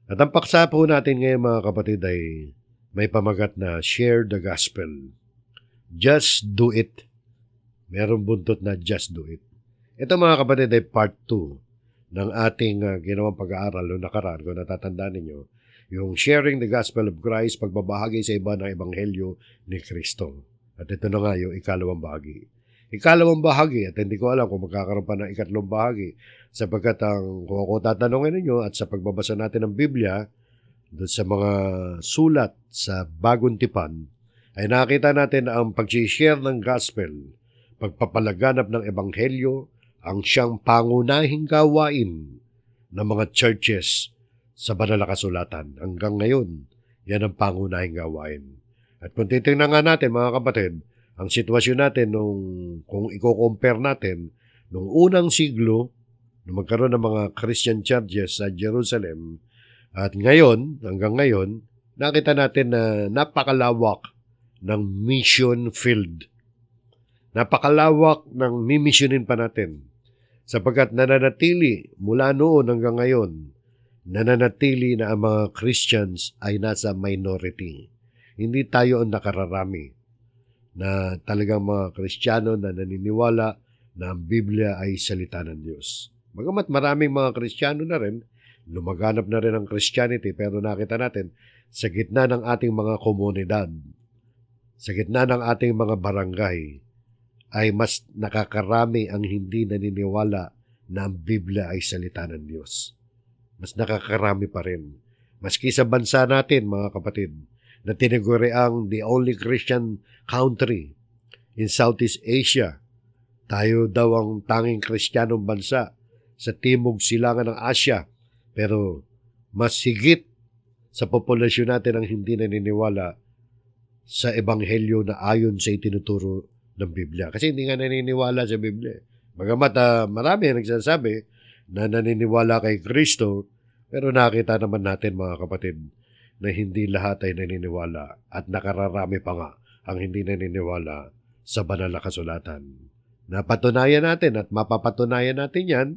At ang paksa po natin ngayon mga kapatid ay may pamagat na share the gospel. Just do it. Merong buntot na just do it. Ito mga kapatid ay part 2 ng ating ginawang pag-aaral noong nakaraan. Kung natatandaan ninyo, yung sharing the gospel of Christ, pagbabahagi sa iba ng ebanghelyo ni Kristo. At ito na nga yung ikalawang bahagi. Ikalawang bahagi, at hindi ko alam kung magkakaroon pa ng ikatlong bahagi, sapagkat kung ako tatanungin ninyo at sa pagbabasa natin ng Biblia, doon sa mga sulat sa Bagong Tipan, ay nakita natin ang pag-share ng gospel, pagpapalaganap ng ebanghelyo, ang siyang pangunahing gawain ng mga churches sa banal na kasulatan. Hanggang ngayon, yan ang pangunahing gawain. At kung titingnan nga natin mga kapatid, ang sitwasyon natin kung i-compare natin nung unang siglo, nung magkaroon ng mga Christian churches sa Jerusalem, at ngayon, hanggang ngayon, nakita natin na napakalawak ng mission field. Napakalawak ng mimisyonin pa natin. Sapagkat nananatili mula noon hanggang ngayon, nananatili na ang mga Christians ay nasa minority. Hindi tayo ang nakararami na talagang mga Kristiyano na naniniwala na ang Biblia ay salita ng Diyos. Bagamat maraming mga Kristiyano na rin, lumaganap na rin ang Christianity, pero nakita natin sa gitna ng ating mga komunidad, sa gitna ng ating mga barangay, ay mas nakakarami ang hindi naniniwala na ang Biblia ay salita ng Diyos. Mas nakakarami pa rin. Maski sa bansa natin, mga kapatid, na tinaguri ang the only Christian country in Southeast Asia. Tayo daw ang tanging Kristiyanong bansa sa timog silangan ng Asya. Pero mas higit sa populasyon natin ang hindi naniniwala sa ebanghelyo na ayon sa itinuturo ng Biblia. Kasi hindi nga naniniwala sa Biblia. Bagamat marami ang nagsasabi na naniniwala kay Kristo, pero nakita naman natin mga kapatid na hindi lahat ay naniniwala at nakararami pa nga ang hindi naniniwala sa banal na kasulatan. Napatunayan natin at mapapatunayan natin yan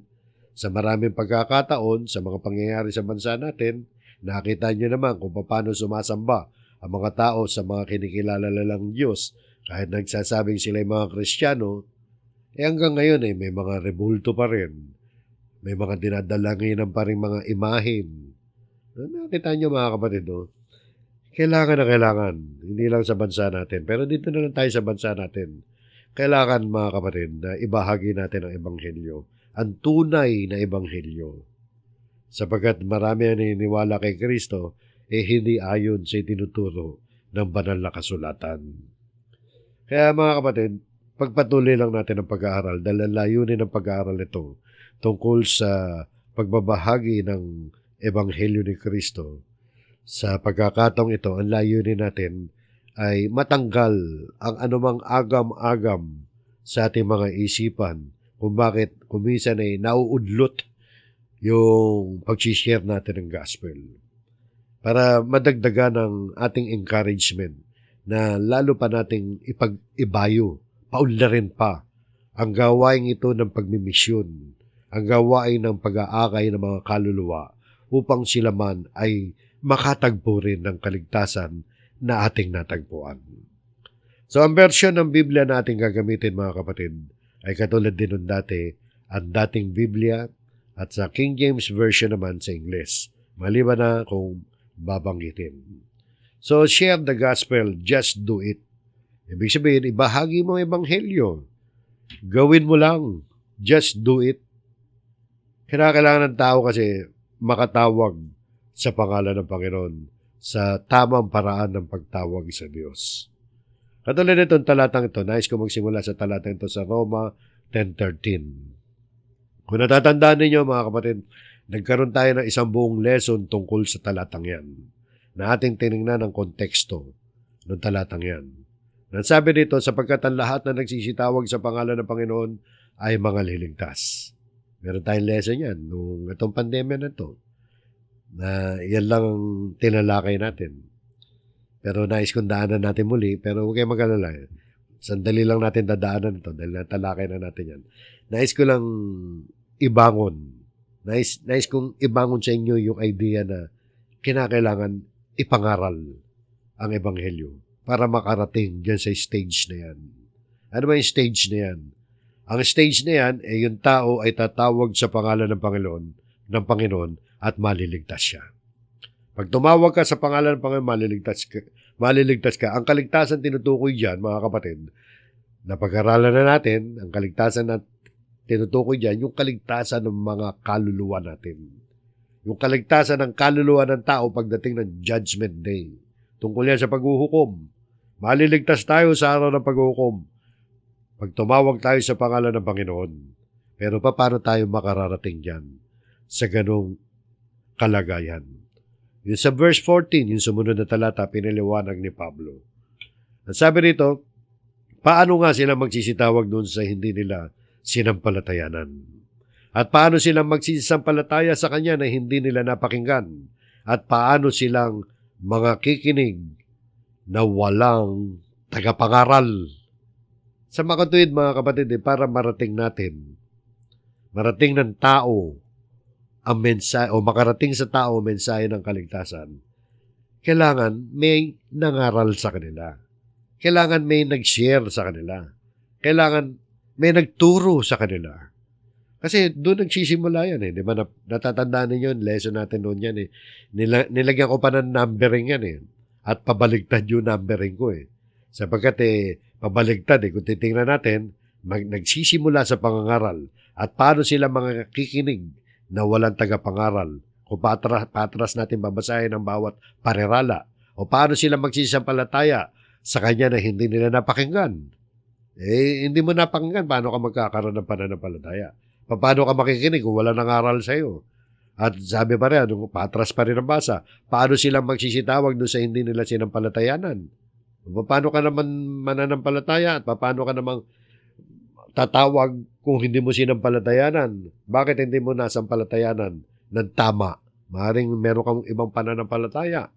sa maraming pagkakataon sa mga pangyayari sa bansa natin. Nakita nyo naman kung paano sumasamba ang mga tao sa mga kinikilala lang Diyos. Kahit nagsasabing sila mga Kristiyano, hanggang ngayon may mga rebulto pa rin. May mga dinadalanginan pa rin mga imahin. Nakita nyo mga kapatid, kailangan na kailangan, hindi lang sa bansa natin, pero dito na lang tayo sa bansa natin. Kailangan mga kapatid na ibahagi natin ang ebanghelyo, ang tunay na ebanghelyo. Sapagkat marami ang naniniwala kay Kristo, hindi ayon sa itinuturo ng banal na kasulatan. Kaya mga kapatid, pagpatuloy lang natin ang pag-aaral dahil ang layunin ng pag-aaral ito tungkol sa pagbabahagi ng Ebanghelyo ni Kristo. Sa pagkakataong ito, ang layunin natin ay matanggal ang anumang agam-agam sa ating mga isipan kung bakit kuminsan ay nauudlot yung pag-share natin ng gospel. Para madagdagan ang ating encouragement na lalo pa nating ipag-ibayo, paunlarin pa ang gawain ito ng pagmimisyon, ang gawain ng pag-aakay ng mga kaluluwa upang sila man ay makatagpo rin ng kaligtasan na ating natagpuan. So ang version ng Biblia na ating gagamitin mga kapatid ay katulad din ng dati, ang dating Biblia at sa King James Version naman sa Ingles, maliban na kung babanggitin. So share the gospel, just do it. Ibig sabihin, ibahagi mo ang ebanghelyo. Gawin mo lang, just do it. Kailangan ng tao kasi makatawag sa pangalan ng Panginoon sa tamang paraan ng pagtawag sa Diyos. Katulad nitong talatang ito, nais ko magsimula sa talatang ito sa Roma 10:13. Kung natatandaan ninyo mga kapatid, nagkaroon tayo ng isang buong lesson tungkol sa talatang yan na ating tinignan ang konteksto ng talatang yan. Nasabi dito, sapagkat ang lahat na nagsisitawag sa pangalan ng Panginoon ay mga liligtas. Meron tayong lesson yan nung itong pandemya na ito, na yan lang ang tinalakay natin. Pero nais kong daanan natin muli, pero huwag kayong mag-alala. Sandali lang natin dadaanan ito dahil natalakay na natin yan. Nais ko lang ibangon. Nais kong ibangon sa inyo yung idea na kinakailangan ipangaral ang Ebanghelyo para makarating dyan sa stage na yan. Ano ba yung stage na yan? Ang stage na yan, yung tao ay tatawag sa pangalan ng Panginoon at maliligtas siya. Pag tumawag ka sa pangalan ng Panginoon, maliligtas ka. Ang kaligtasan tinutukoy dyan, mga kapatid, na pag-aralan na natin, ang kaligtasan na tinutukoy dyan, yung kaligtasan ng mga kaluluwa natin. Yung kaligtasan ng kaluluwa ng tao pagdating ng Judgment Day. Tungkol yan sa paghuhukom. Maliligtas tayo sa araw ng paghuhukom pag tumawag tayo sa pangalan ng Panginoon. Pero paano tayo makararating dyan sa ganong kalagayan? Yung sa verse 14, yung sumunod na talata, pinaliwanag ni Pablo. Ang sabi rito, paano nga sila magsisitawag doon sa hindi nila sinampalatayanan? At paano silang magsisampalataya sa Kanya na hindi nila napakinggan? At paano silang mga kikinig na walang tagapangaral? Sa makatuwid, mga kapatid, para marating ng tao ang mensahe, o makarating sa tao ang mensahe ng kaligtasan, kailangan may nangaral sa kanila. Kailangan may nag-share sa kanila. Kailangan may nagturo sa kanila. Kasi doon nagsisimula yan di ba? Natatandaan ninyo, lesson natin noon yan nilagyan ko pa ng numbering yan At pabaligtad yung numbering ko Sapagkat pabaligtad kung titingnan natin, nagsisimula sa pangangaral. At paano sila mga kikinig na walang tagapangaral? Kung patras natin babasahin ang bawat parerala. O paano sila magsisampalataya sa Kanya na hindi nila napakinggan? Hindi mo napakinggan, paano ka magkakaroon ng pananampalataya? Paano ka makikinig kung wala nangaral sa iyo? At sabi pa rin, patras pa rin ang basa, paano silang magsisitawag doon sa hindi nila sinampalatayanan? Paano ka naman mananampalataya at paano ka namang tatawag kung hindi mo sinampalatayanan? Bakit hindi mo nasampalatayanan ng tama? Maaaring meron kang ibang pananampalataya.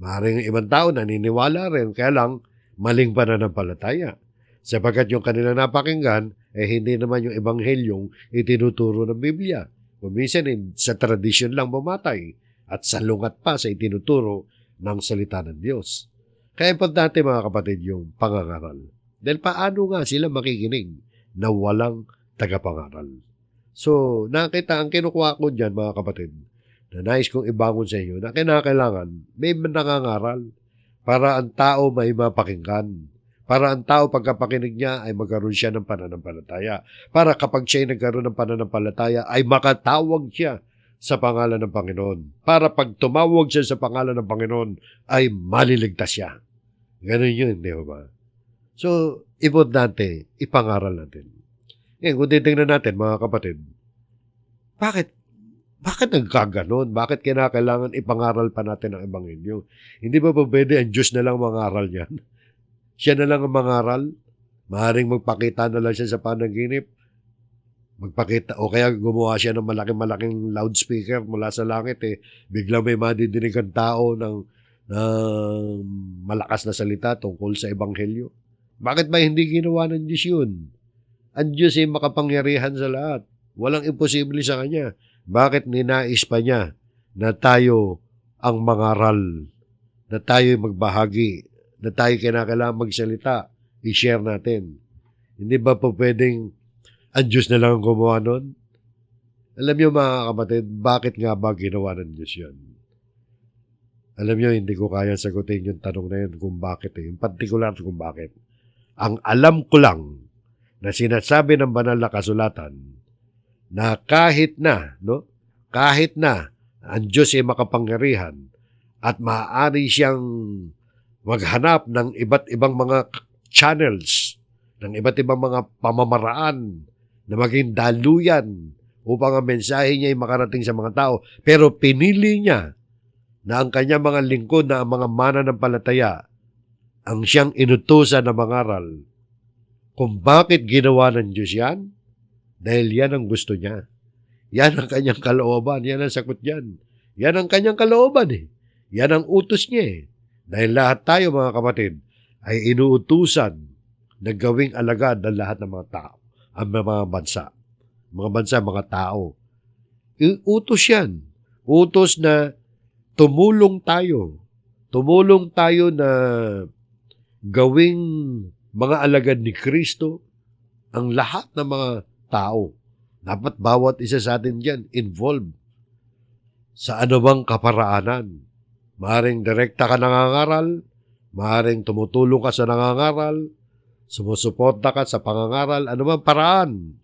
Maaaring ibang tao naniniwala rin, kaya lang maling pananampalataya. Sapagkat yung kanila napakinggan, hindi naman yung ebanghelyong itinuturo ng Biblia. Kung minsan sa tradisyon lang bumatay at salungat pa sa itinuturo ng salita ng Diyos. Kaya importante mga kapatid yung pangangaral. Dahil paano nga sila makikinig na walang tagapangaral? So, nakita ang kinukuha ko dyan mga kapatid, na nais kong ibangon sa inyo na kinakailangan may nangangaral para ang tao may mapakinggan. Para ang tao pagkapakinig niya ay magkaroon siya ng pananampalataya. Para kapag siya ay nagkaroon ng pananampalataya ay makatawag siya sa pangalan ng Panginoon. Para pag tumawag siya sa pangalan ng Panginoon ay maliligtas siya. Ganun yun, di ba? So, importante, ipangaral natin. Ngayon, kung titingnan natin mga kapatid, bakit nagkaganon? Bakit kinakailangan ipangaral pa natin ang Ebanghelyo? Hindi ba pwede ang Diyos na lang mangaral yan? Siya na lang ang mangaral? Maaaring magpakita na lang siya sa panaginip? Magpakita, o kaya gumawa siya ng malaking loudspeaker mula sa langit biglang may madidinig ang tao ng malakas na salita tungkol sa Ebanghelyo. Bakit ba hindi ginawa ng Diyos yun? Ang Diyos ay makapangyarihan sa lahat. Walang imposible sa Kanya. Bakit ninais pa niya na tayo ang mangaral, na tayo magbahagi, na tayo kinakailangan magsalita, i-share natin? Hindi ba po pwedeng ang Diyos na lang ang gumawa nun? Alam niyo mga kapatid, bakit nga ba ginawa ng Diyos yan? Alam niyo, hindi ko kaya sagutin yung tanong na yun kung bakit yung particular kung bakit. Ang alam ko lang na sinasabi ng banal na kasulatan na kahit na ang Diyos ay makapangyarihan at maaari siyang maghanap ng iba't ibang mga channels, ng iba't ibang mga pamamaraan na maging daluyan upang ang mensahe niya ay makarating sa mga tao. Pero pinili niya na ang kanyang mga lingkod na ang mga mananampalataya ang siyang inutusan na mangaral. Kung bakit ginawa ng Diyos yan? Dahil yan ang gusto niya. Yan ang kanyang kalooban. Yan ang sagot niyan. Yan ang kanyang kalooban Yan ang utos niya Dahil lahat tayo mga kapatid ay inuutusan na gawing alagad ng lahat ng mga tao. Ang mga bansa. Mga bansa, mga tao. Utos yan. Utos na tumulong tayo. Tumulong tayo na gawing mga alagad ni Kristo ang lahat ng mga tao. Dapat bawat isa sa atin dyan involved sa anumang kaparaanan. Maaring direkta ka nangangaral, maaring tumutulong ka sa nangangaral, sumusuporta ka sa pangangaral, anumang paraan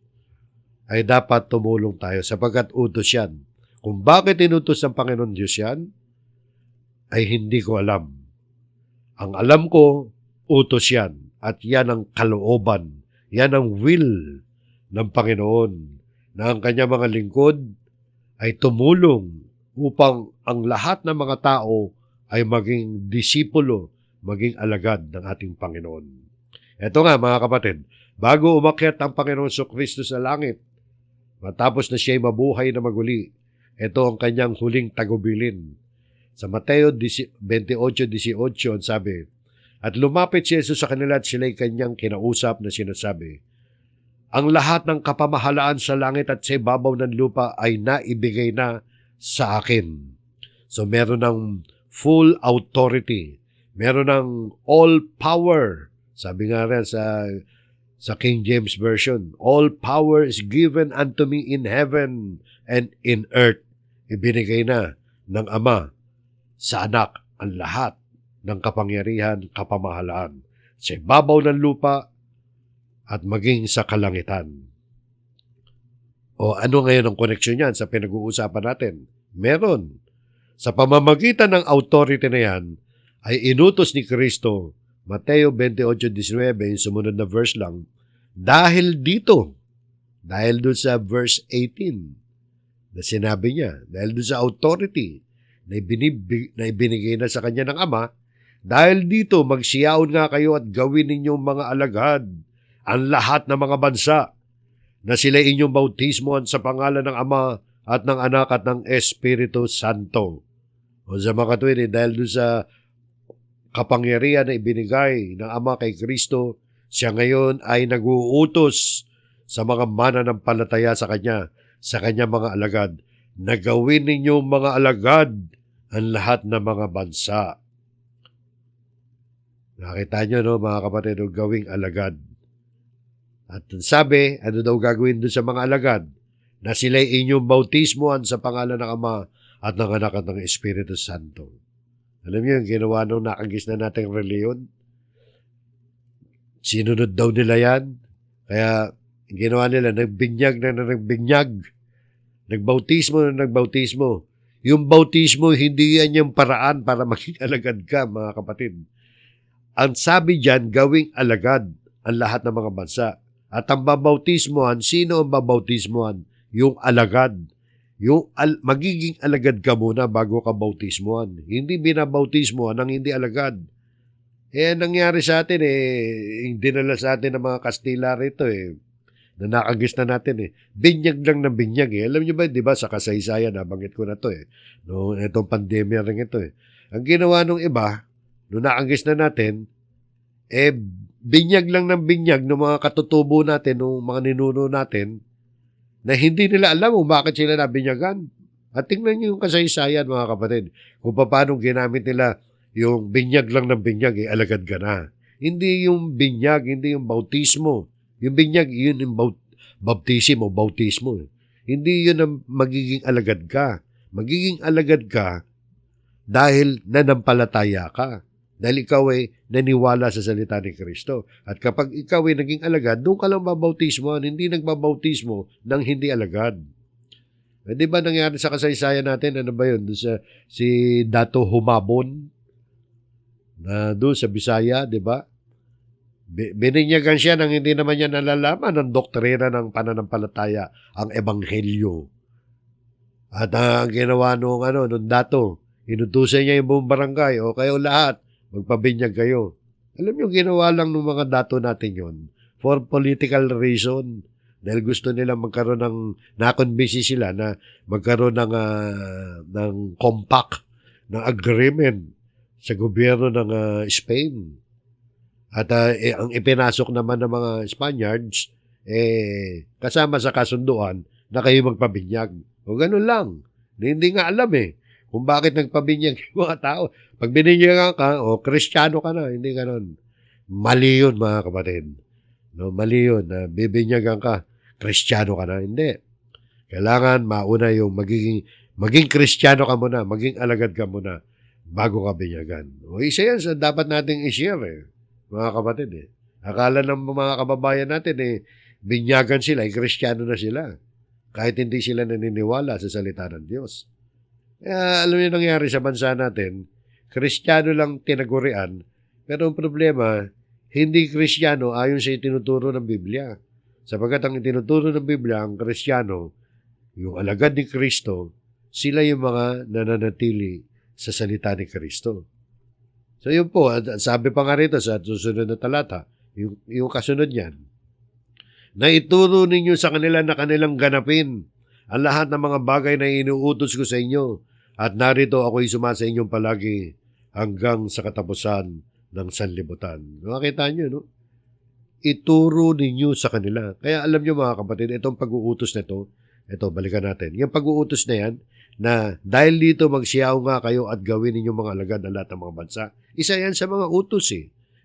ay dapat tumulong tayo sapagkat utos yan. Kung bakit inutos ng Panginoon Diyos yan, ay hindi ko alam. Ang alam ko, utos yan. At yan ang kalooban. Yan ang will ng Panginoon na ang kanyang mga lingkod ay tumulong upang ang lahat ng mga tao ay maging disipulo, maging alagad ng ating Panginoon. Ito nga mga kapatid, bago umakyat ang Panginoon Kristo sa langit, matapos na siya'y mabuhay na maguli, ito ang kanyang huling tagubilin. Sa Mateo 28:18 sabi, at lumapit si Jesus sa kanila at sila'y kanyang kinausap na sinasabi, ang lahat ng kapamahalaan sa langit at sa ibabaw ng lupa ay naibigay na sa akin. So meron ng full authority, meron ng all power. Sabi nga rin sa King James Version, all power is given unto me in heaven and in earth. Ibinigay na ng Ama sa Anak ang lahat ng kapangyarihan, kapamahalaan sa ibabaw ng lupa at maging sa kalangitan. O ano ngayon ang koneksyon yan sa pinag-uusapan natin? Meron. Sa pamamagitan ng authority na yan, ay inutos ni Kristo, Mateo 28:19, yung sumunod na verse lang, dahil doon sa verse 18, na sinabi niya, dahil doon sa authority na ibinigay na sa kanya ng Ama, dahil dito magsiyaon nga kayo at gawin ninyong mga alagad ang lahat ng mga bansa na sila inyong bautismohan sa pangalan ng Ama at ng Anak at ng Espiritu Santo. O sa mga katuwid, dahil doon sa kapangyarihan na ibinigay ng Ama kay Kristo, siya ngayon ay nag-uutos sa mga mananampalataya sa Kanya, sa Kanyang mga alagad, na gawin ninyong mga alagad ang lahat ng mga bansa. Nakita nyo, no, mga kapatid, gawing alagad. At sabi, ano daw gagawin doon sa mga alagad? Na sila'y inyong bautismohan sa pangalan ng Ama at ng Anak at ng Espiritu Santo. Alam niyo yung ginawa nung nakagis na nating reliyon? Sinunod daw nila yan. Kaya ginawa nila, nagbinyag na nagbinyag. Nagbautismo na nagbautismo. Yung bautismo, hindi yan yung paraan para maging alagad ka, mga kapatid. Ang sabi dyan, gawing alagad ang lahat ng mga bansa. At ang babautismohan, sino ang babautismohan? Yung alagad. Magiging alagad ka muna bago ka bautismohan. Hindi binabautismohan ang hindi alagad. Nangyari sa atin, dinala sa atin ng mga Kastila rito, na nakagis na natin, binyag lang ng binyag, Alam niyo ba, di ba, sa kasaysayan, nabanggit ko na to, Noong itong pandemya rin ito, Ang ginawa nung iba, nung nakagis na natin, binyag lang ng binyag ng mga katutubo natin, ng mga ninuno natin, na hindi nila alam kung bakit sila nabinyagan. At tingnan niyo yung kasaysayan, mga kapatid, kung paano ginamit nila yung binyag lang ng binyag, alagad ka na. Hindi yung binyag, hindi yung bautismo. Yung binyag, yun yung bautismo. Hindi yun ang magiging alagad ka. Magiging alagad ka dahil nanampalataya ka. Dahil ikaw ay naniwala sa salita ni Kristo. At kapag ikaw ay naging alagad, doon ka lang babautismo, hindi nagbabautismo ng hindi alagad. Di ba nangyari sa kasaysayan natin, ano ba yun? Doon si Dato Humabon, na doon sa Bisaya, di ba? Bininyagan siya nang hindi naman niya nalalaman ng doktrina ng pananampalataya, ang Ebanghelyo. At ang ginawa nung Dato, inutusan niya yung buong barangay, o kayo lahat, magpabinyag kayo. Alam niyo, ginawa lang ng mga dato natin yon for political reason. Dahil gusto nila magkaroon ng, nakonbisi sila na magkaroon ng compact, ng agreement sa gobyerno ng Spain. At ang ipinasok naman ng mga Spaniards, kasama sa kasunduan na kayo magpabinyag. O ganun lang. Hindi nga alam kung bakit nagpabinyag yung mga tao. Pag bininyagan ka, Kristiyano ka na, hindi ganon. Mali yun, mga kapatid. No, mali yun, na bibinyagan ka, Kristiyano ka na. Hindi. Kailangan mauna yung maging Kristiyano ka muna, maging alagad ka muna, bago ka binyagan. Isa yan sa dapat nating i-share, mga kapatid. Akala ng mga kababayan natin, binyagan sila, Kristiyano na sila. Kahit hindi sila naniniwala sa salita ng Diyos. Alam niyo nangyari sa bansa natin, Kristiyano lang tinagurian, pero ang problema, hindi Kristiyano ayon sa itinuturo ng Biblia. Sapagkat ang itinuturo ng Biblia, ang Kristiyano, yung alagad ni Kristo, sila yung mga nananatili sa salita ni Kristo. So yun po, sabi pa nga rito sa susunod na talata, yung kasunod niyan, na ituro ninyo sa kanila na kanilang ganapin ang lahat ng mga bagay na inuutos ko sa inyo, at narito ako'y sumasa inyong palagi hanggang sa katapusan ng sanlibutan. Makita nyo, no? Ituro ninyo sa kanila. Kaya alam nyo mga kapatid, itong pag-uutos na ito, balikan natin. Yung pag-uutos na yan, na dahil dito magsiyaw nga kayo at gawin ninyo mga alagad ng lahat ng mga bansa. Isa yan sa mga utos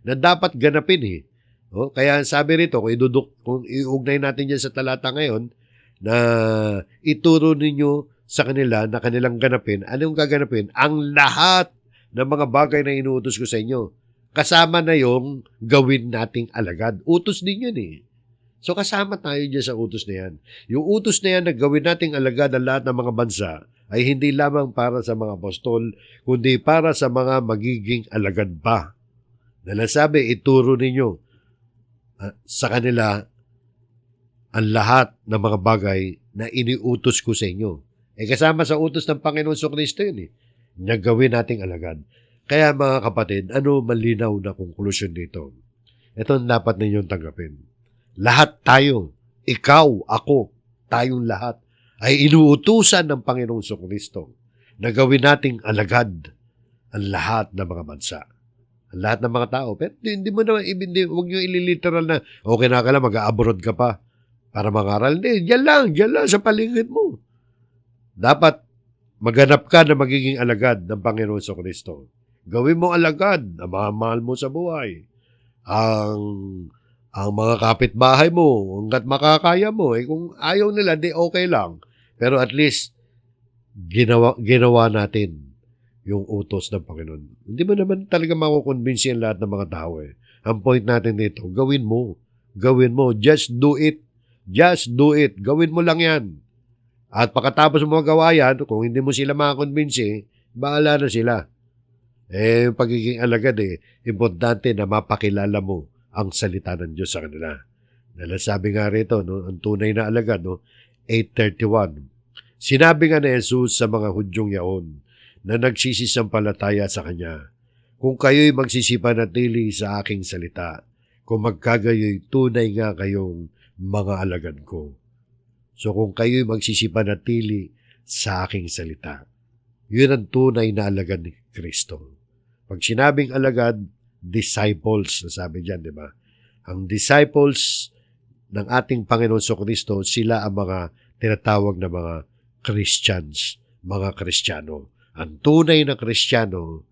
na dapat ganapin kaya sabi rito, kung iugnay natin yan sa talata ngayon, na ituro ninyo sa kanila na kanilang ganapin, anong gaganapin? Ang lahat ng mga bagay na inuutos ko sa inyo. Kasama na yung gawin nating alagad. Utos din yun So kasama tayo dyan sa utos na yan. Yung utos na yan na gawin nating alagad ang lahat ng mga bansa ay hindi lamang para sa mga apostol, kundi para sa mga magiging alagad pa. Nalasabi, ituro ninyo sa kanila ang lahat ng mga bagay na iniutos ko sa inyo. Kasama sa utos ng Panginoon Kristo yun na gawin nating alagad. Kaya mga kapatid, ano malinaw na konklusyon dito? Ito ang dapat ninyong tanggapin. Lahat tayo, ikaw, ako, tayong lahat, ay inuutusan ng Panginoong Kristo na gawin nating alagad ang lahat ng mga bansa. Ang lahat ng mga tao. Pero hindi mo naman, huwag nyo ililiteral na, okay na ka lang, mag-abroad ka pa para mangaral. Hindi, dyan lang sa paligid mo. Dapat maghanap ka na magiging alagad ng Panginoon Kristo. Gawin mo alagad na mahal mo sa buhay. Ang mga kapitbahay mo, hanggat makakaya mo, kung ayaw nila, di okay lang. Pero at least, ginawa natin yung utos ng Panginoon. Hindi mo naman talaga makukonvince ang lahat ng mga tao. Ang point natin dito, gawin mo. Gawin mo. Just do it. Just do it. Gawin mo lang yan. At pagkatapos mo magawa yan, kung hindi mo sila makakonvince, bahala na sila. Yung pagiging alagad, importante na mapakilala mo ang salita ng Diyos sa kanila. Sabi nga rito, ang tunay na alagad, 8:31. Sinabi nga ni Jesus sa mga Hudyong yaon na nagsisisampalataya sa Kanya, kung kayo'y magsisipanatili sa aking salita, kung magkagayo'y tunay nga kayong mga alagad ko. So kung kayo'y magsisipanatili sa aking salita, yun ang tunay na alagad ni Kristo. Pag sinabing alagad, disciples, nasabi dyan, di ba? Ang disciples ng ating Panginoon Kristo, sila ang mga tinatawag na mga Christians, mga Kristiyano. Ang tunay na Kristiyano,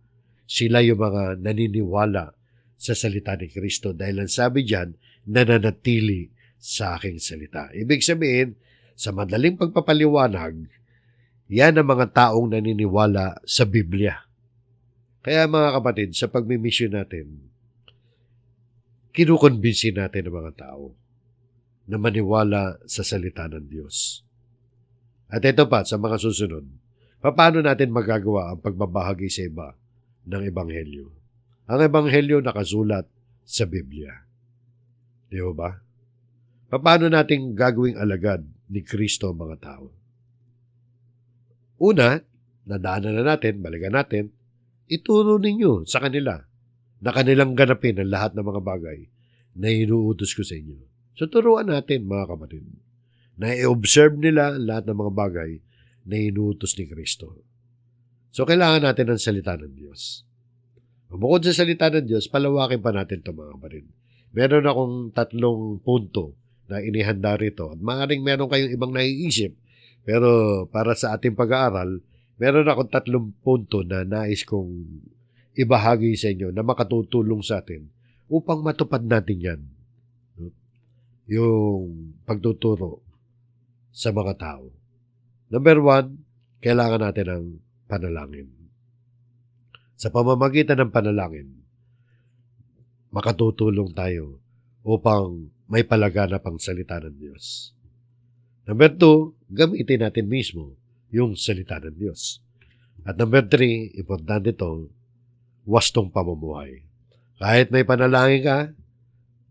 sila yung mga naniniwala sa salita ni Kristo dahil ang sabi dyan, nananatili sa aking salita. Ibig sabihin, sa madaling pagpapaliwanag, yan ang mga taong naniniwala sa Biblia. Kaya mga kapatid, sa pagmimisyon natin, kinukonbinsi natin ang mga tao na maniwala sa salita ng Diyos. At ito pa, sa mga susunod, paano natin magagawa ang pagbabahagi sa iba ng Ebanghelyo? Ang Ebanghelyo nakasulat sa Biblia. Di ba? Paano natin gagawing alagad ni Kristo ang mga tao? Una, nadaanan na natin, balikan natin, ituro ninyo sa kanila na kanilang ganapin ang lahat ng mga bagay na inuutos ko sa inyo. So, turuan natin, mga kapatid, na i-observe nila lahat ng mga bagay na inuutos ni Kristo. So, kailangan natin ng salita ng Diyos. Bukod sa salita ng Diyos, palawakin pa natin ito, mga kapatid. Meron akong 3 punto na inihanda rito. At maaaring meron kayong ibang naiisip, pero para sa ating pag-aaral, meron akong 3 punto na nais kong ibahagi sa inyo na makatutulong sa atin upang matupad natin yan. No? Yung pagtuturo sa mga tao. Number 1, kailangan natin ng panalangin. Sa pamamagitan ng panalangin, makatutulong tayo upang may palaganap ang salita ng Diyos. Number 2, gamitin natin mismo yung salita ng Diyos. At number 3, importante ito, wastong pamumuhay. Kahit may panalangin ka,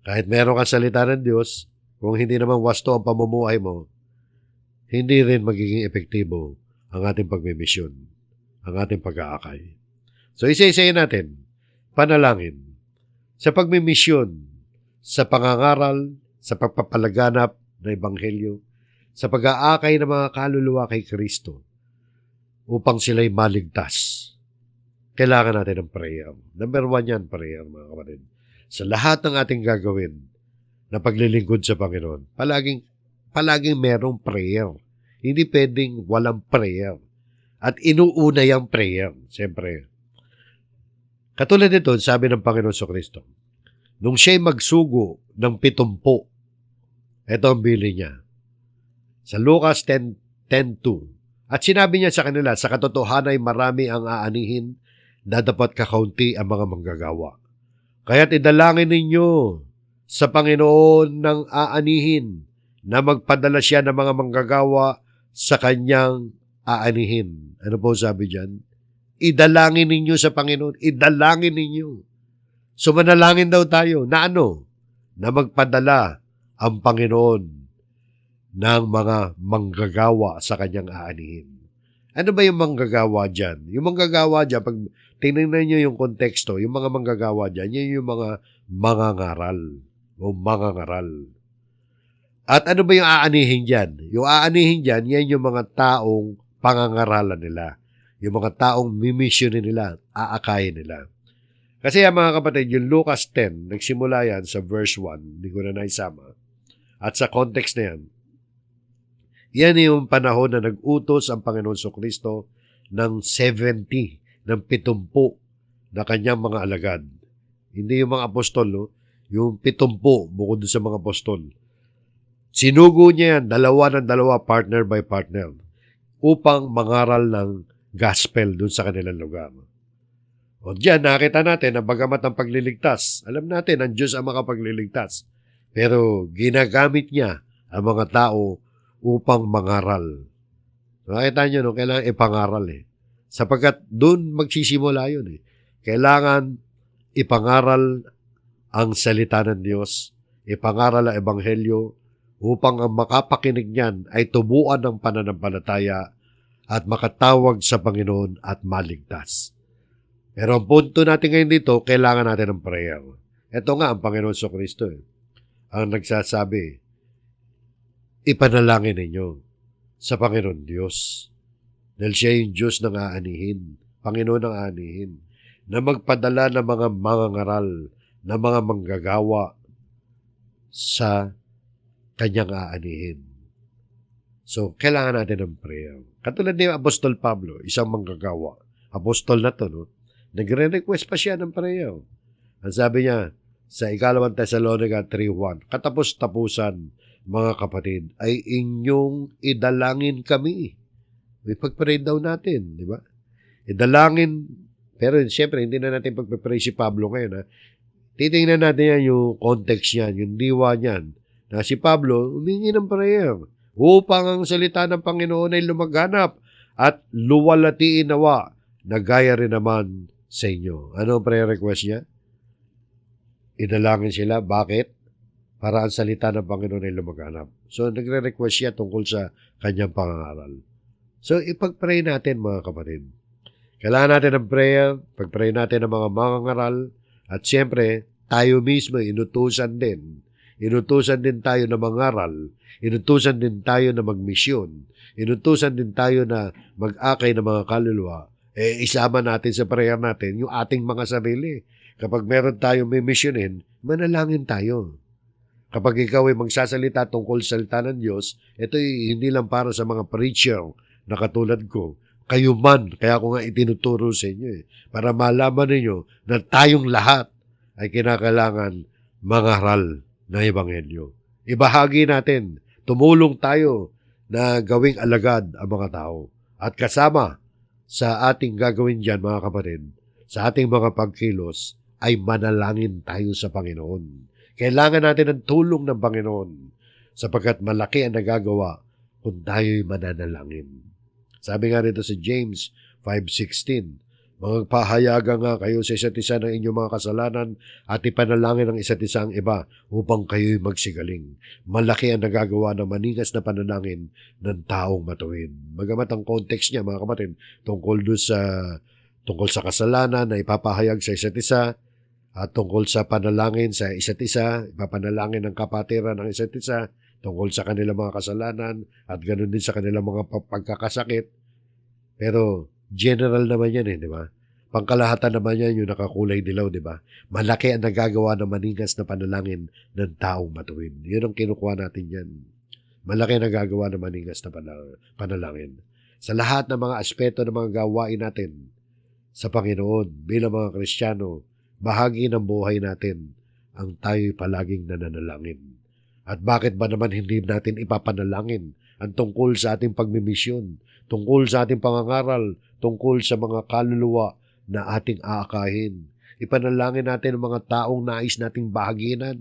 kahit meron kang salita ng Diyos, kung hindi naman wasto ang pamumuhay mo, hindi rin magiging epektibo ang ating pagmimisyon, ang ating pag-aakay. So, isa-isayin natin, panalangin, sa pagmimisyon, sa pangangaral, sa pagpapalaganap ng Ebanghelyo, sa pag-aakay ng mga kaluluwa kay Kristo, upang sila'y maligtas. Kailangan natin ng prayer. Number 1 yan, prayer, mga kapatid. Sa lahat ng ating gagawin na paglilingkod sa Panginoon, palaging merong prayer. Hindi pwedeng walang prayer. At inuuna yung prayer, siyempre. Katulad nito, sabi ng Panginoon sa Kristo, nung siya'y magsugo ng 70, ito ang bili niya. Sa Lucas 10:2. At sinabi niya sa kanila, sa katotohanan ay marami ang aanihin, dapat kakaunti ang mga manggagawa. Kaya't idalangin ninyo sa Panginoon ng aanihin na magpadala siya ng mga manggagawa sa kanyang aanihin. Ano po sabi dyan? Idalangin ninyo sa Panginoon. Idalangin ninyo. So manalangin daw tayo na ano? Na magpadala ang Panginoon ng mga manggagawa sa kanyang aanihin. Ano ba yung manggagawa dyan? Yung manggagawa dyan, pag tinignan nyo yung konteksto, yung mga manggagawa dyan, yun yung mga mangangaral o mangangaral. At ano ba yung aanihin dyan? Yung aanihin dyan, yan yung mga taong pangangaralan nila. Yung mga taong mimisyonin nila, aakayin nila. Kasi mga kapatid, yung Lucas 10, nagsimula yan sa verse 1, hindi ko na naisama. At sa context na yan, yan yung panahon na nag-utos ang Panginoon Kristo ng 70, ng 70 na kanyang mga alagad. Hindi yung mga apostol, no? Yung 70 bukod sa mga apostol. Sinugo niya yan, dalawa, partner by partner, upang mangaral ng gospel dun sa kanilang lugar. O diyan, nakita natin na bagamat ang pagliligtas, alam natin, ang Diyos ang makapagliligtas. Pero ginagamit niya ang mga tao upang mangaral. Nakita nyo, no? Kailangan ipangaral Sapagkat doon magsisimula yun Kailangan ipangaral ang salita ng Diyos, ipangaral ang Ebanghelyo, upang ang makapakinig niyan ay tubuan ng pananampalataya at makatawag sa Panginoon at maligtas. Pero ang punto natin ngayon dito, kailangan natin ng prayer. Ito nga ang Panginoon Kristo ang nagsasabi, ipanalangin ninyo sa Panginoon Diyos. Dahil siya yung Diyos ng aanihin, Panginoon ng aanihin, na magpadala ng mga mangangaral, na mga manggagawa sa kanyang aanihin. So, kailangan natin ng prayer. Katulad ni Apostol Pablo, isang manggagawa. Apostol na to, no? Nagre-request pa siya ng prayer. Ang sabi niya, sa 2 Thessalonica 3:1, katapos-tapusan, mga kapatid, ay inyong idalangin kami. May pag-pray daw natin, di ba? Idalangin, pero siyempre, hindi na natin pag-pray si Pablo ngayon. Titingnan natin yan yung context niyan, yung diwa niyan, na si Pablo humingi ng prayer upang ang salita ng Panginoon ay lumaganap at luwalatiin nawa na gaya rin naman sa inyo. Ano ang prayer request niya? Idalangin sila. Bakit? Para ang salita ng Panginoon ay lumaganap. So, nagre-request siya tungkol sa kanyang pangangaral. So, ipag-pray natin, mga kapatid. Kailangan natin ng prayer, pag-pray natin ng mga mangangaral, at siyempre, tayo mismo, inutusan din. Inutusan din tayo na mangaral. Inutusan din tayo na magmisyon. Inutusan din tayo na mag-akay ng mga kaluluwa. Isama natin sa prayer natin yung ating mga sarili. Kapag meron tayong may missionin, manalangin tayo. Kapag ikaw ay magsasalita tungkol sa salita ng Diyos, ito ay hindi lang para sa mga preacher na katulad ko, kayo man. Kaya ko nga itinuturo sa inyo para malaman ninyo na tayong lahat ay kinakailangan mangaral ng Ebanghelyo. Ibahagi natin, tumulong tayo na gawing alagad ang mga tao. At kasama sa ating gagawin dyan, mga kapatid, sa ating mga pagkilos, ay manalangin tayo sa Panginoon. Kailangan natin ng tulong ng Panginoon sapagkat malaki ang nagagawa kung tayo'y mananalangin. Sabi nga rito sa James 5:16, magpahayagan nga kayo sa isa't isa ng inyong mga kasalanan at ipanalangin ng isa't isa ang iba upang kayo'y magsigaling. Malaki ang nagagawa ng maningas na panalangin ng taong matuwid. Bagamat ang context niya, mga kapatid, tungkol sa kasalanan na ipapahayag sa isa't isa, at tungkol sa panalangin sa isa't isa, ipapanalangin ng kapatiran ng isa't isa, tungkol sa kanilang mga kasalanan, at ganoon din sa kanilang mga pagkakasakit. Pero general naman yan di ba? Pangkalahatan naman yan yung nakakulay dilaw, di ba? Malaki ang nagagawa ng maningas na panalangin ng taong matuwid. Yun ang kinukuha natin yan. Malaki ang nagagawa ng maningas na panalangin. Sa lahat ng mga aspeto ng mga gawain natin sa Panginoon bilang mga Kristiyano, bahagi ng buhay natin ang tayo'y palaging nananalangin. At bakit ba naman hindi natin ipapanalangin ang tungkol sa ating pagmimisyon, tungkol sa ating pangangaral, tungkol sa mga kaluluwa na ating aakahin. Ipanalangin natin ang mga taong nais nating bahaginan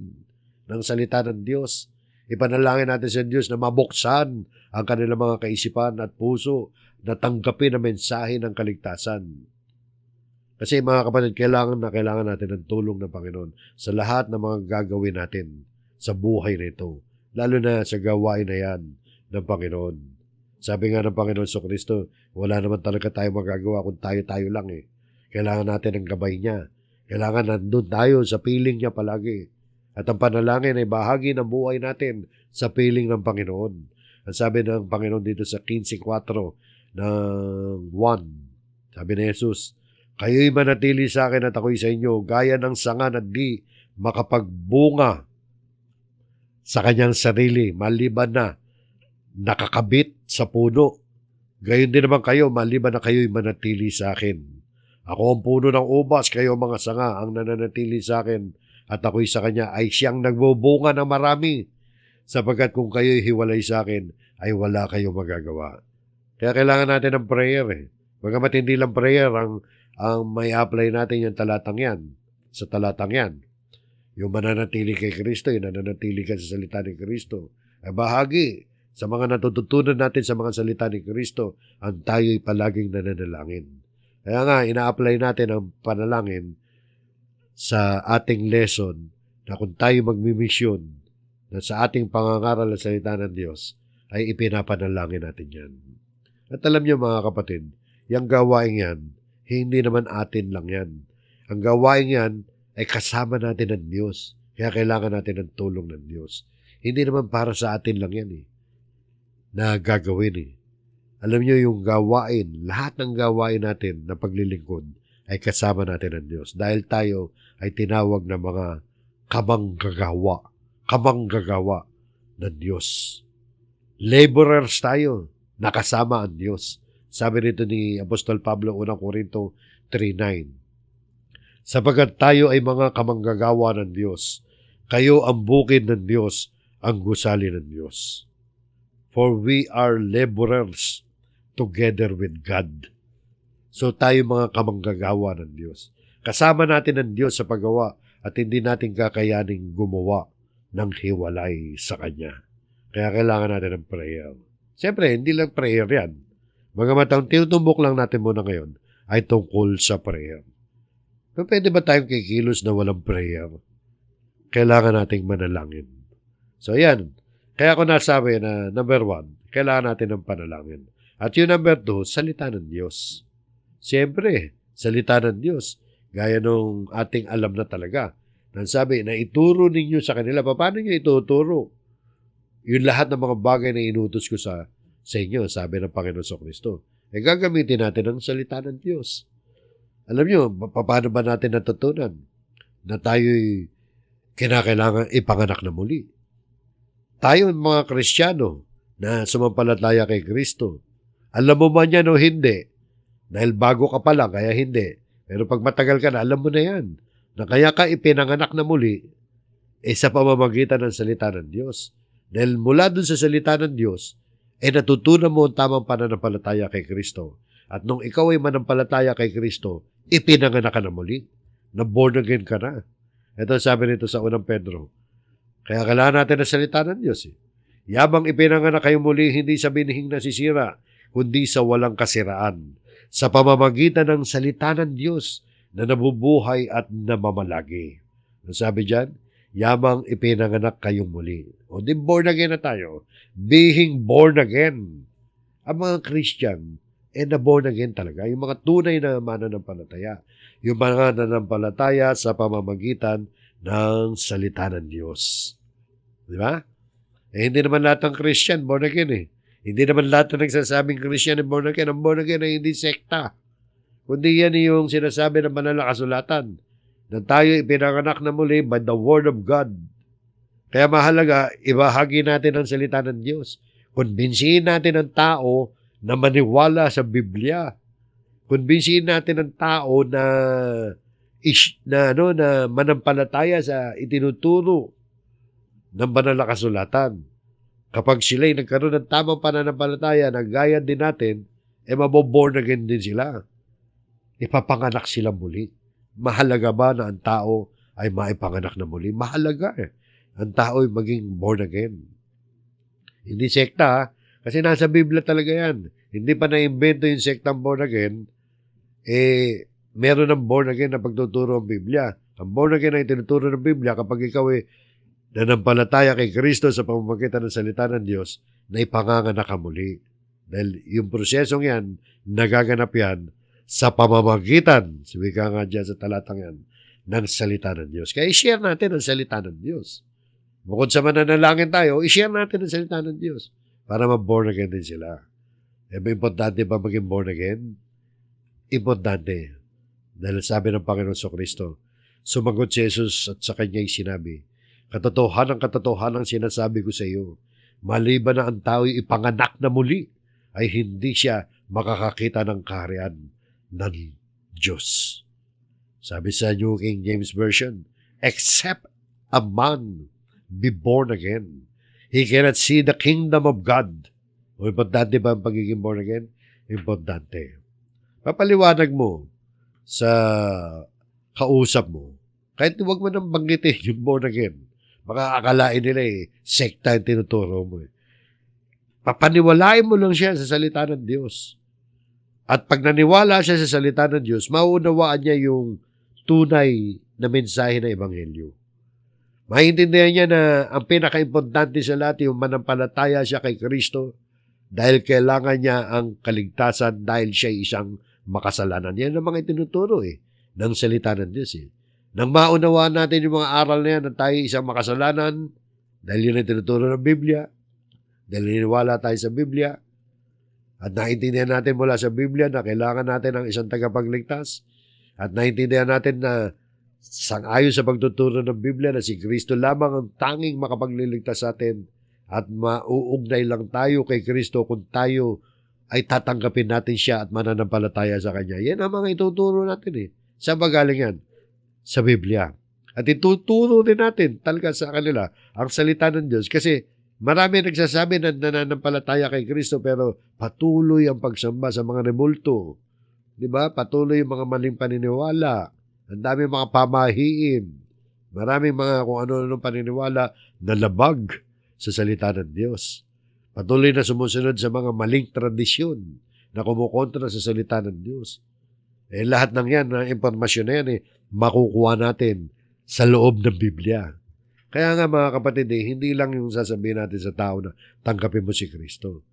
ng salita ng Diyos. Ipanalangin natin sa Diyos na mabuksan ang kanilang mga kaisipan at puso na tanggapin ang mensahe ng kaligtasan. Kasi mga kapatid, kailangan natin ng tulong ng Panginoon sa lahat ng mga gagawin natin sa buhay na ito, lalo na sa gawain na yan ng Panginoon. Sabi nga ng Panginoon sa Kristo, wala naman talaga tayo magagawa kung tayo-tayo lang Kailangan natin ang gabay niya. Kailangan nandun tayo sa piling niya palagi. At ang panalangin ay bahagi ng buhay natin sa piling ng Panginoon. Ang sabi ng Panginoon dito sa 15:4 ng 1, sabi ni Jesus, kayo'y manatili sa akin at ako'y sa inyo, gaya ng sanga na di makapagbunga sa kanyang sarili, maliban na nakakabit sa puno. Gayon din naman kayo, maliban na kayo'y manatili sa akin. Ako ang puno ng ubas, kayo mga sanga ang nananatili sa akin, at ako'y sa kanya ay siyang nagbubunga ng marami, sapagkat kung kayo'y hiwalay sa akin, ay wala kayong magagawa. Kaya kailangan natin ng prayer Bagamat hindi lang prayer ang may apply natin yung talatang yan, sa talatang yan. Yung mananatili kay Kristo, yung nananatili ka sa salita ni Kristo, ay bahagi sa mga natututunan natin sa mga salita ni Kristo, ang tayo'y palaging nananalangin. Kaya nga, ina-apply natin ang panalangin sa ating lesson na kung tayo magmimisyon na sa ating pangangaral ng salita ng Diyos, ay ipinapanalangin natin yan. At alam niyo mga kapatid, yung gawain yan, hindi naman atin lang yan. Ang gawain yan ay kasama natin ng Diyos. Kaya kailangan natin ng tulong ng Diyos. Hindi naman para sa atin lang yan na gagawin Alam niyo yung gawain, lahat ng gawain natin na paglilingkod ay kasama natin ng Diyos. Dahil tayo ay tinawag na mga kamanggagawa ng Diyos. Laborers tayo, nakasama ang Diyos. Sabi rito ni Apostol Pablo, 1 Corinto 3:9. Sapagkat tayo ay mga kamanggagawa ng Diyos, kayo ang bukid ng Diyos, ang gusali ng Diyos. For we are laborers together with God. So tayo mga kamanggagawa ng Diyos. Kasama natin ang Diyos sa paggawa at hindi natin kakayaning gumawa ng hiwalay sa Kanya. Kaya kailangan natin ng prayer. Siyempre, hindi lang prayer yan. Bagamat ang tinutumbok lang natin muna ngayon ay tungkol sa prayer. Pero pwede ba tayong kikilos na walang prayer? Kailangan nating manalangin. So yan. Kaya ako nasabi na number 1, kailangan natin ng panalangin. At yung number 2, salita ng Diyos. Siyempre, salita ng Diyos. Gaya nung ating alam na talaga. Nang sabi na ituro ninyo sa kanila. Paano nyo ituturo? Yung lahat ng mga bagay na inutos ko sa inyo, sabi ng Panginoon sa Kristo. Gagamitin natin ang salita ng Diyos. Alam nyo, paano ba natin natutunan na tayo'y kinakailangan ipanganak na muli? Tayo mga Kristiyano na sumampalataya kay Kristo, alam mo man yan o hindi, Dahil bago ka pa lang, kaya hindi. Pero pag matagal ka na, alam mo na yan. Na kaya ka ipinanganak na muli, sa pamamagitan ng salita ng Diyos. Dahil mula dun sa salita ng Diyos, natutunan mo ang tamang pananampalataya kay Kristo. At nung ikaw ay manampalataya kay Kristo, ipinanganak ka na muli. Na born again ka na. Ito sabi nito sa unang Pedro. Kaya kailangan natin ang salita ng Diyos. Yabang ipinanganak kayo muli, hindi sa binhing nasisira, kundi sa walang kasiraan. Sa pamamagitan ng salita ng Diyos na nabubuhay at namamalagi. Ano sabi dyan? Yamang ipinanganak kayong muli. O di born again na tayo. Being born again. Ang mga Christian, na born again talaga. Yung mga tunay na mananampalataya. Yung mga nananampalataya sa pamamagitan ng salita ng Diyos. Di ba? Hindi naman lahat ng Christian born again Hindi naman lahat na nagsasabing Christian born again. Ang born again ay hindi sekta. Kundi yan yung sinasabi ng banal na kasulatan na tayo ipinanganak na muli by the Word of God. Kaya mahalaga, ibahagi natin ang salita ng Diyos. Kumbinsihin natin ang tao na maniwala sa Biblia. Kumbinsihin natin ang tao na manampalataya sa itinuturo ng banal na kasulatan. Kapag sila'y nagkaroon ng tamang pananampalataya na gaya din natin, maboborn again din sila. Ipapanganak sila muli. Mahalaga ba na ang tao ay maipanganak na muli? Mahalaga Ang tao ay maging born again. Hindi sekta kasi nasa Biblia talaga yan. Hindi pa na-invento yung sektang born again, meron ng born again na pagtuturo ang Biblia. Ang born again na itinuturo ng Biblia kapag ikaw nanampalataya kay Kristo sa pamamagitan ng salita ng Diyos na ipanganganak ka muli. Dahil yung prosesong yan, nagaganap yan sa pamamagitan, sabi ka nga dyan sa talatang yan, ng salita ng Diyos. Kaya i-share natin ang salita ng Diyos. Bukod sa mananalangin tayo, i-share natin ang salita ng Diyos para ma-born again din sila. Importante ba maging born again? Importante. Dahil sabi ng Panginoon sa Kristo, sumagot si Jesus at sa kanya'y sinabi, katotohanan sinasabi ko sa iyo, maliban na ang tao'y ipanganak na muli, ay hindi siya makakakita ng kaharian ng Diyos. Sabi sa New King James Version, except a man be born again, he cannot see the kingdom of God. O importante ba ang pagiging born again? Importante. Papaliwanag mo sa kausap mo, kahit huwag mo nang banggitin yung born again. Baka akalain nila sekta yung tinuturo mo Papaniwalain mo lang siya sa salita ng Diyos. At pag naniwala siya sa salita ng Diyos, maunawaan niya yung tunay na mensahe ng Ebanghelyo. Maintindihan niya na ang pinaka-importante sa lahat yung manampalataya siya kay Kristo dahil kailangan niya ang kaligtasan dahil siya isang makasalanan. Yan ang mga itinuturo ng salita ng Diyos Nang maunawaan natin yung mga aral na yan na tayo isang makasalanan dahil yun ang tinuturo ng Biblia, dahil niniwala tayo sa Biblia, at naintindihan natin mula sa Biblia na kailangan natin ng isang tagapagligtas, at naintindihan natin na sang-ayon sa pagtuturo ng Biblia na si Kristo lamang ang tanging makapagliligtas sa atin at mauugnay lang tayo kay Kristo kung tayo ay tatanggapin natin siya at mananampalataya sa Kanya. Yan ang mga ituturo natin Saan ba galing yan? Sa Biblia. At ituturo din natin talaga sa kanila ang salita ng Diyos kasi marami nagsasabi na nananampalataya kay Kristo pero patuloy ang pagsamba sa mga rebulto. Diba? Patuloy yung mga maling paniniwala. Ang dami mga pamahiin. Maraming mga kung ano-anong paniniwala na labag sa salita ng Diyos. Patuloy na sumusunod sa mga maling tradisyon na kumukontra sa salita ng Diyos. Lahat ng yan, na impormasyon na yan, makukuha natin sa loob ng Biblia. Kaya nga mga kapatid, hindi lang yung sasabihin natin sa tao na tanggapin mo si Kristo.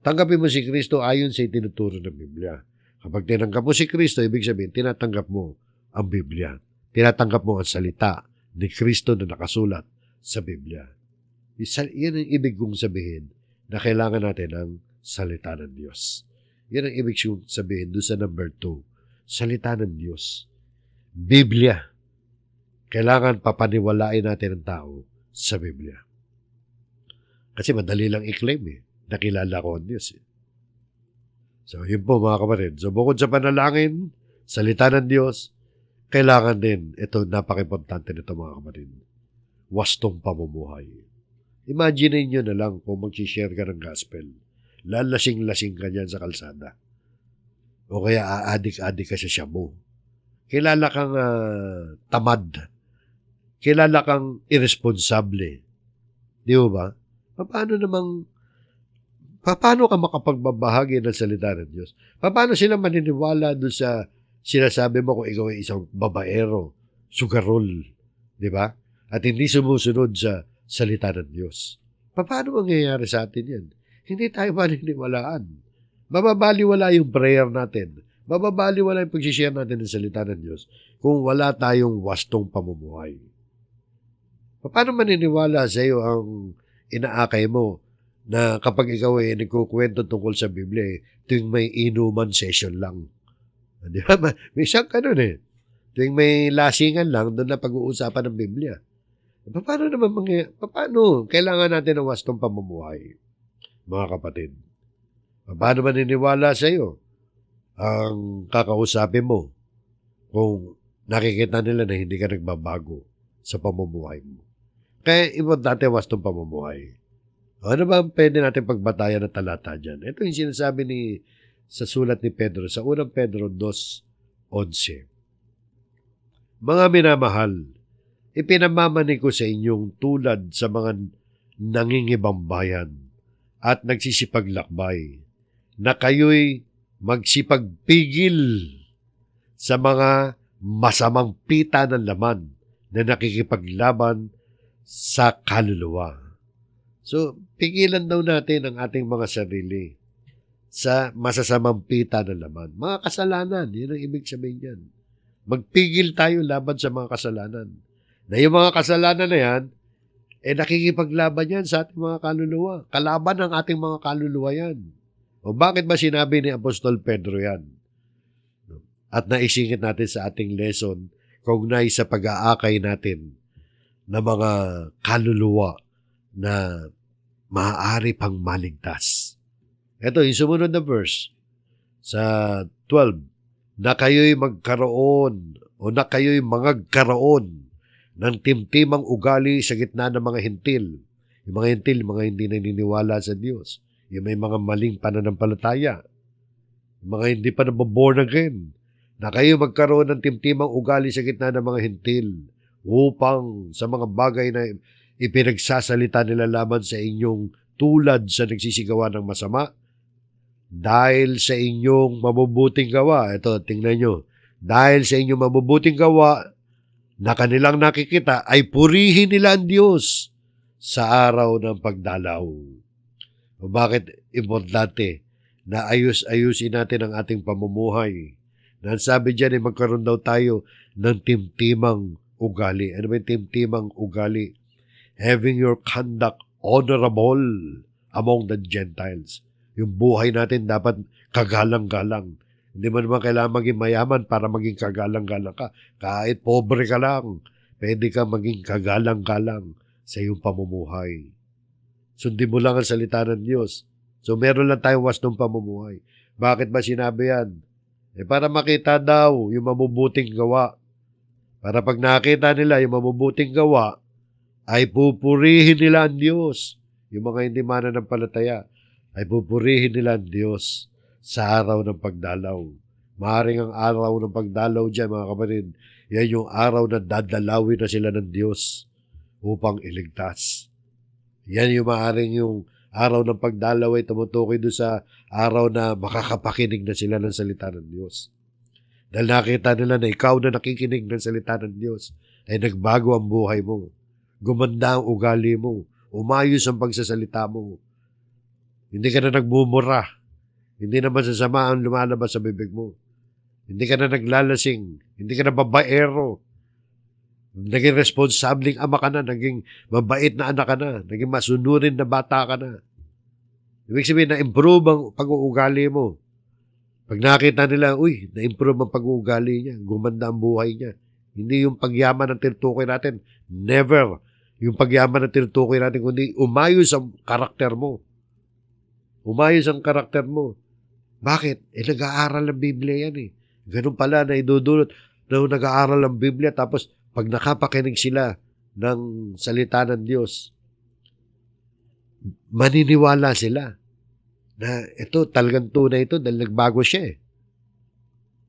Tanggapin mo si Kristo ayon sa itinuturo ng Biblia. Kapag tinanggap mo si Kristo, ibig sabihin, tinatanggap mo ang Biblia. Tinatanggap mo ang salita ni Kristo na nakasulat sa Biblia. Yan ang ibig kong sabihin na kailangan natin ng salita ng Diyos. Yan ang ibig kong sabihin doon sa number 2. Salita ng Diyos. Biblia. Kailangan papaniwalain natin ang tao sa Biblia. Kasi madali lang i-claim Nakilala ko ang Diyos So, yun po mga kapatid. So, bukod sa panalangin, salita ng Diyos, kailangan din, ito, napaka-importante nito mga kapatid, wastong pamumuhay. Imagine nyo na lang kung mag-share ka ng gospel. Lalasing-lasing ka dyan sa kalsada. O kaya aadik-adik ka sa shabu. Kilala kang tamad. Kilala kang irresponsable. Di ba? Paano ka makapagbabahagi ng salita ng Diyos? Paano sila maniniwala doon sa sinasabi mo kung ikaw ay isang babaero, sugarol, di ba? At hindi sumusunod sa salita ng Diyos. Paano mangyayari sa atin yan? Hindi tayo maniniwalaan. Mababaliwala yung prayer natin. Mababaliwala yung pag-share natin ng salita ng Diyos kung wala tayong wastong pamumuhay. Paano maniniwala sa iyo ang inaakay mo na kapag ikaw ay nagkukwento tungkol sa Biblia, tuwing may inuman session lang? Di ba? May isang ganun eh. Tuwing may lasingan lang, doon na pag-uusapan ng Biblia. Paano? Kailangan natin ng wastong pamumuhay, mga kapatid. Paano maniniwala sa iyo ang kakausapin mo kung nakikita nila na hindi ka nagbabago sa pamumuhay mo? Kaya importante wastong pamumuhay. Ano ba pwede natin pagbatayan ng talata dyan? Ito yung sinasabi sa sulat ni Pedro, sa unang Pedro 2:11. Mga minamahal, ipinamamani ko sa inyong tulad sa mga nangingibang bayan at nagsisipaglakbay, na kayo'y magsipagpigil sa mga masamang pita ng laman na nakikipaglaban sa kaluluwa. So, pigilan daw natin ang ating mga sarili sa masasamang pita ng laman. Mga kasalanan, yun ang ibig sabihin yan. Magpigil tayo laban sa mga kasalanan. Na yung mga kasalanan na yan, nakikipaglaban yan sa ating mga kaluluwa. Kalaban ng ating mga kaluluwa yan. O bakit ba sinabi ni Apostol Pedro yan? At naisingit natin sa ating lesson kaugnay sa pag-aakay natin na mga kaluluwa na maaari pang maligtas. Ito, yung sumunod na verse sa 12, na kayo'y magkaroon o na kayo'y mangagkaroon ng timtimang ugali sa gitna ng mga hintil. Yung mga hintil, mga hindi naniniwala sa Diyos. Yung may mga maling pananampalataya. Yung mga hindi pa nababorn again. Na kayo magkaroon ng timtimang ugali sa gitna ng mga hintil upang sa mga bagay na ipinagsasalita nila laban sa inyong tulad sa nagsisigawa ng masama, dahil sa inyong mabubuting gawa, ito, tingnan nyo, dahil sa inyong mabubuting gawa na kanilang nakikita, ay purihin nila ang Diyos sa araw ng pagdalaw. O bakit importante na ayusin natin ang ating pamumuhay? Na sabi dyan ay magkaroon daw tayo ng timtimang ugali. Ano ba yung timtimang ugali? Having your conduct honorable among the Gentiles. Yung buhay natin dapat kagalang-galang. Hindi mo naman kailangan maging mayaman para maging kagalang-galang ka. Kahit pobre ka lang, pwede ka maging kagalang-galang sa iyong pamumuhay. Sundin mo lang ang salita ng Diyos. So meron lang tayong wastong pamumuhay. Bakit ba sinabi yan? Para makita daw yung mabubuting gawa. Para pag nakita nila yung mabubuting gawa, ay pupurihin nila ang Diyos. Yung mga hindi mananampalataya, ay pupurihin nila ang Diyos sa araw ng pagdalaw. Maaring ang araw ng pagdalaw dyan, mga kapatid, yan yung araw na dadalawin na sila ng Diyos upang iligtas. Yan yung maaring yung araw ng pagdalaw ay tumutukoy doon sa araw na makakapakinig na sila ng salita ng Diyos. Dahil nakita nila na ikaw na nakikinig ng salita ng Diyos ay nagbago ang buhay mo. Gumanda ang ugali mo. Umayos ang pagsasalita mo. Hindi ka na nagmumura. Hindi na masasama ang lumalabas sa bibig mo. Hindi ka na naglalasing. Hindi ka na babaero. Naging responsabling ama ka na, naging mabait na anak ka na, naging masunurin na bata ka na. Ibig sabihin, na-improve ang pag-uugali mo. Pag nakita nila, na-improve ang pag-uugali niya, gumanda ang buhay niya. Hindi yung pagyaman ng tinutukoy natin. Never. Yung pagyaman ng tinutukoy natin, kundi umayos ang karakter mo. Umayos ang karakter mo. Bakit? Nag-aaral ng Biblia yan eh. Ganun pala na idudulot na nag-aaral ng Biblia tapos pag nakapakinig sila ng salita ng Diyos, maniniwala sila na ito talagang tunay ito dahil nagbago siya eh.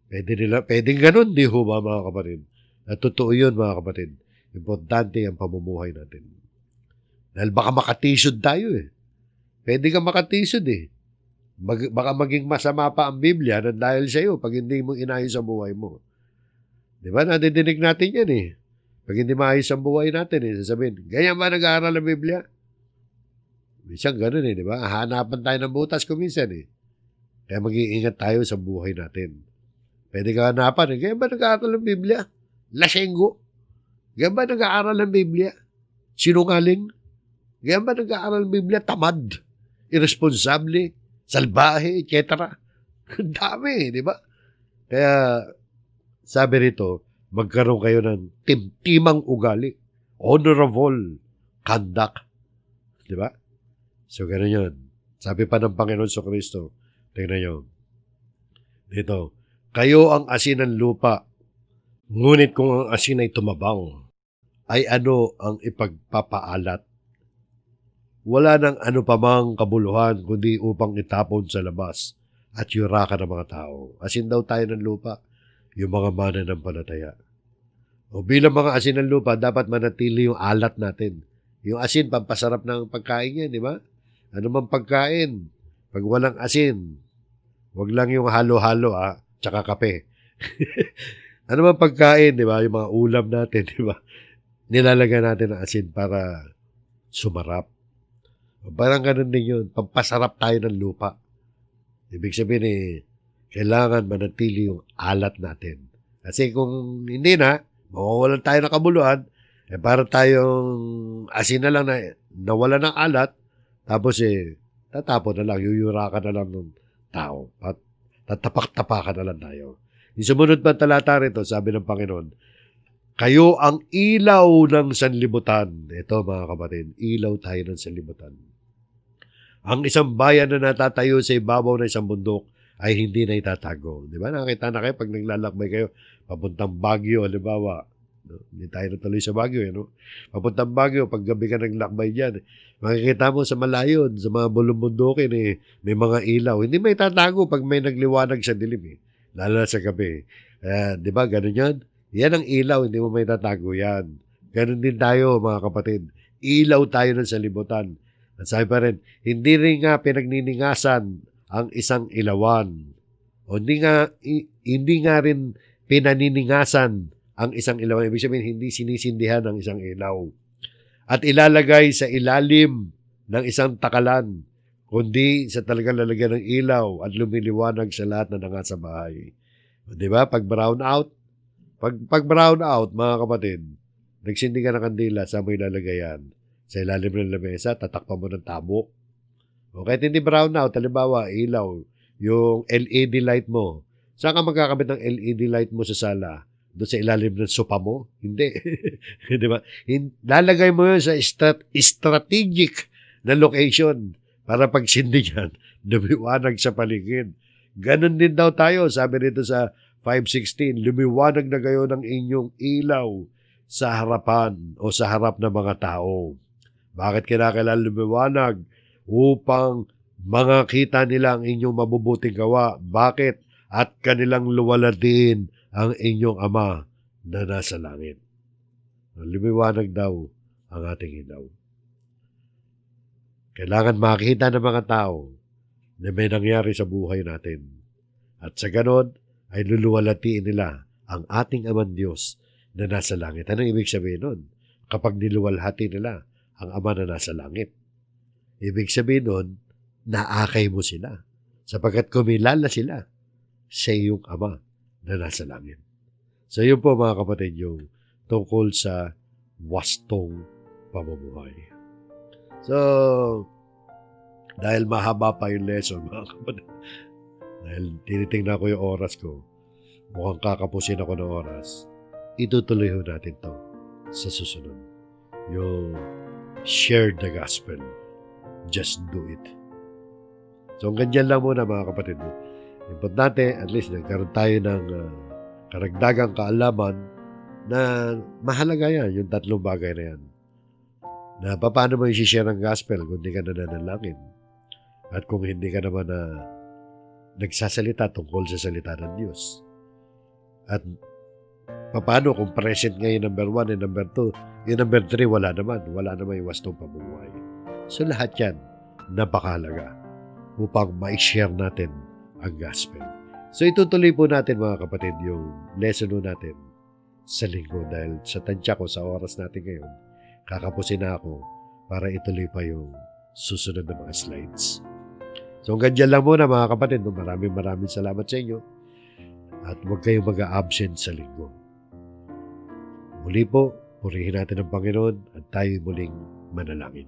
Pwedeng ganun, di ho ba mga kapatid? At totoo yun mga kapatid. Importante ang pamumuhay natin. Dahil baka makatisod tayo eh. Pwede kang makatisod eh. Baka maging masama pa ang Biblia na dahil sa iyo pag hindi mo inayos ang buhay mo. Di ba? Nadidinig natin yan eh. Pag hindi maayos ang buhay natin eh, sasabihin, ganyan ba nag-aaral ng Biblia? Minsan ganun eh, di ba? Hanapan tayo ng butas kuminsan eh. Kaya mag-iingat tayo sa buhay natin. Pwede ka hanapan eh, ganyan ba nag-aaral ng Biblia? Lasenggo. Ganyan ba nag-aaral ng Biblia? Sinungaling. Ganyan ba nag-aaral ng Biblia? Tamad. Irresponsable. Salbahe, etc. Dami, di ba? Kaya, sabi rito, magkaroon kayo ng timtimang ugali. Honorable conduct. Di ba? So, ganun yun. Sabi pa ng Panginoon sa Kristo, tingnan nyo. Dito, kayo ang asin ng lupa, ngunit kung ang asin ay tumabang, ay ano ang ipagpapaalat? Wala nang ano pamang kabuluhan kundi upang itapon sa labas at yurakan ng mga tao. Asin daw tayo ng lupa, yung mga mananampalataya. O bilang mga asin ng lupa, dapat manatili yung alat natin. Yung asin, pampasarap ng pagkain yan, di ba? Ano mang pagkain, pag walang asin, wag lang yung halo-halo, tsaka kape. Ano mang pagkain, di ba? Yung mga ulam natin, di ba? Nilalagyan natin ng asin para sumarap. Parang ganun din yun. Pampasarap tayo ng lupa. Ibig sabihin kailangan manatili yung alat natin. Kasi kung hindi na, mawawalan tayo ng kabuluhan, para tayong asin na lang na nawala ng alat, tapos tatapon na lang, yuyurakan na lang ng tao. At tatapak-tapakan na lang tayo. Yung sumunod pa talata rito, sabi ng Panginoon, kayo ang ilaw ng sanlibutan. Ito mga kapatid, ilaw tayo ng sanlibutan. Ang isang bayan na natatayo sa ibabaw ng isang bundok ay hindi na itatago. Di ba? Nakita na kayo pag naglalakbay kayo, papuntang Baguio, halimbawa. No? Hindi tayo natuloy sa Baguio. No? Papuntang Baguio, pag gabi ka naglakbay dyan, makikita mo sa malayo, sa mga bulong-bundukin, may mga ilaw. Hindi may tatago pag may nagliwanag sa dilim. Lalo na sa gabi. Di ba? Ganun yan. Yan ang ilaw, hindi mo may tatago yan. Ganun din tayo, mga kapatid. Ilaw tayo ng sanlibutan. At sabi pa rin, hindi rin nga pinagniningasan ang isang ilawan. O hindi nga rin pinaniningasan ang isang ilawan. Ibig sabihin, hindi sinisindihan ang isang ilaw. At ilalagay sa ilalim ng isang takalan, kundi sa talagang lalagyan ng ilaw at lumiliwanag sa lahat na nasa bahay. O, diba? Pag brown out, pag brown out, mga kapatid, nagsindi ka ng kandila, saan mo ilalagay yan? Sa ilalim ng lamesa, tatakpan mo ng tabok. O kahit hindi brown out, halimbawa, ilaw, yung LED light mo. Saan ka magkakabit ng LED light mo sa sala? Doon sa ilalim ng sopa mo? Hindi. Di ba? Lalagay mo yun sa strategic na location para pag sindi yan, lumiwanag sa paligid. Ganon din daw tayo, sabi nito sa 5:16, lumiwanag na kayo ng inyong ilaw sa harapan o sa harap ng mga tao. Bakit kinakailangan lumiwanag? Upang makita nila ang inyong mabubuting gawa. Bakit? At kanilang luwalatin ang inyong Ama na nasa langit. Lumiwanag daw ang ating ilaw. Kailangan makita ng mga tao na may nangyari sa buhay natin. At sa ganon, ay luluwalatiin nila ang ating Amang Diyos na nasa langit. Anong ibig sabihin nun? Kapag niluwalhati nila ang Ama na nasa langit. Ibig sabihin nun, naakay mo sila. Sapagkat kumilala sila sa iyong Ama na nasa langit. So yun po mga kapatid yung tungkol sa wastong pamumuhay. So, dahil mahaba pa yung lesson mga kapatid, dahil tinitingnan ko yung oras ko, mukhang kakapusin ako ng oras, itutuloy ho natin to sa susunod. Yung share the gospel. Just do it. So, ganyan lang muna mga kapatid. Importante, at least nagkaroon tayo ng karagdagang kaalaman na mahalaga yan, yung tatlong bagay na yan. Na paano mo i-share ang gospel kung hindi ka nananalangin at kung hindi ka naman nagsasalita tungkol sa salita ng Diyos. At paano kung present ngayon number 1 and number 2, yung number 3 wala naman yung wastong pamumuhay. So lahat yan napakahalaga upang ma-share natin ang gospel. So itutuloy po natin mga kapatid yung lesson natin sa linggo dahil sa tansya ko sa oras natin ngayon, kakapusin na ako para ituloy pa yung susunod na mga slides. So hanggang dyan lang muna mga kapatid. Maraming salamat sa inyo at huwag kayong mag-a-absent sa linggo. Muli po, purihin natin ang Panginoon at tayo muling manalangin.